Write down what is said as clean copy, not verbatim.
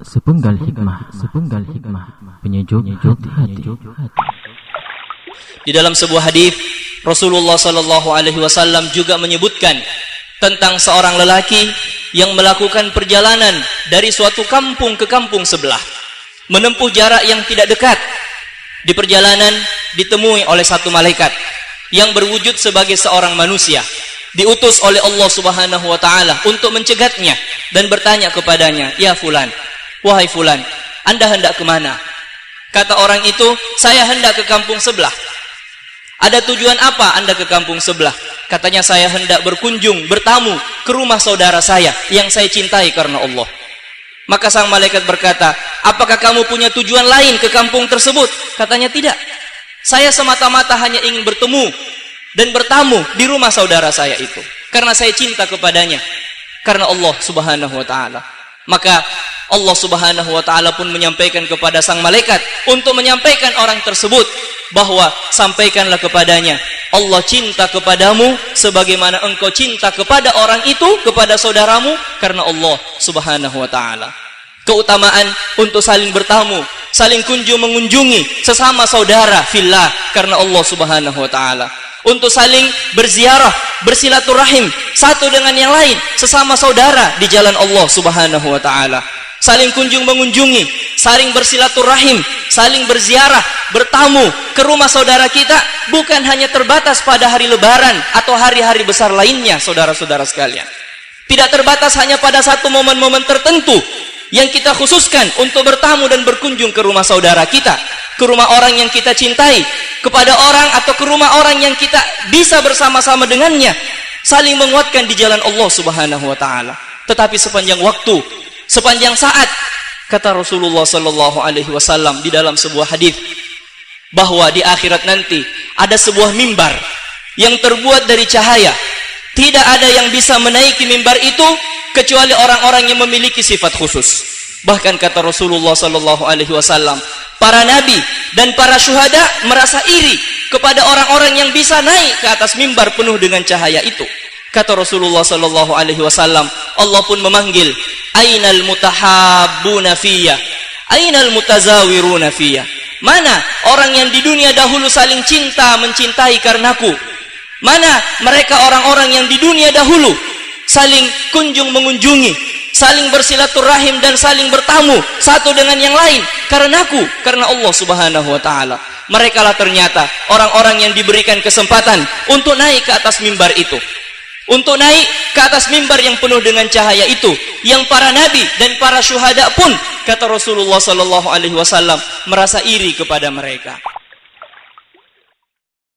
Sepenggal hikmah, penyejuk hati. Di dalam sebuah hadis Rasulullah sallallahu alaihi wasallam juga menyebutkan tentang seorang lelaki yang melakukan perjalanan dari suatu kampung ke kampung sebelah, menempuh jarak yang tidak dekat. Di perjalanan ditemui oleh satu malaikat yang berwujud sebagai seorang manusia, diutus oleh Allah Subhanahu wa taala untuk mencegatnya dan bertanya kepadanya, "Ya fulan, wahai fulan, Anda hendak kemana?" Kata orang itu, "Saya hendak ke kampung sebelah." "Ada tujuan apa Anda ke kampung sebelah?" Katanya, "Saya hendak berkunjung, bertamu ke rumah saudara saya yang saya cintai karena Allah." Maka sang malaikat berkata, "Apakah kamu punya tujuan lain ke kampung tersebut?" Katanya, "Tidak. Saya semata-mata hanya ingin bertemu dan bertamu di rumah saudara saya itu karena saya cinta kepadanya karena Allah Subhanahu wa taala." Maka Allah Subhanahu wa taala pun menyampaikan kepada sang malaikat untuk menyampaikan orang tersebut bahwa sampaikanlah kepadanya, Allah cinta kepadamu sebagaimana engkau cinta kepada orang itu, kepada saudaramu karena Allah Subhanahu wa taala. Keutamaan untuk saling bertamu, saling kunjung mengunjungi sesama saudara fillah karena Allah Subhanahu wa taala. Untuk saling berziarah, bersilaturahim satu dengan yang lain sesama saudara di jalan Allah Subhanahu wa taala. Saling kunjung mengunjungi, saling bersilaturahim, saling berziarah, bertamu ke rumah saudara kita bukan hanya terbatas pada hari lebaran atau hari-hari besar lainnya, saudara-saudara sekalian. Tidak terbatas hanya pada satu momen-momen tertentu yang kita khususkan untuk bertamu dan berkunjung ke rumah saudara kita, ke rumah orang yang kita cintai, kepada orang atau ke rumah orang yang kita bisa bersama-sama dengannya, saling menguatkan di jalan Allah Subhanahu wa taala. Tetapi sepanjang waktu, sepanjang saat, kata Rasulullah sallallahu alaihi wasallam di dalam sebuah hadis bahwa di akhirat nanti ada sebuah mimbar yang terbuat dari cahaya. Tidak ada yang bisa menaiki mimbar itu kecuali orang-orang yang memiliki sifat khusus. Bahkan kata Rasulullah sallallahu alaihi wasallam, para nabi dan para syuhada merasa iri kepada orang-orang yang bisa naik ke atas mimbar penuh dengan cahaya itu. Kata Rasulullah sallallahu alaihi wasallam, Allah pun memanggil, "Ainal mutahabbuna fiyya? Ainal mutazawiruna fiyya?" Mana orang yang di dunia dahulu saling cinta mencintai karenaku? Mana mereka orang-orang yang di dunia dahulu saling kunjung mengunjungi, saling bersilaturahim dan saling bertamu satu dengan yang lain karenaku, karena Allah Subhanahu wa taala. Mereka lah ternyata orang-orang yang diberikan kesempatan untuk naik ke atas mimbar itu, untuk naik ke atas mimbar yang penuh dengan cahaya itu, yang para nabi dan para syuhada pun, kata Rasulullah sallallahu alaihi wasallam, merasa iri kepada mereka.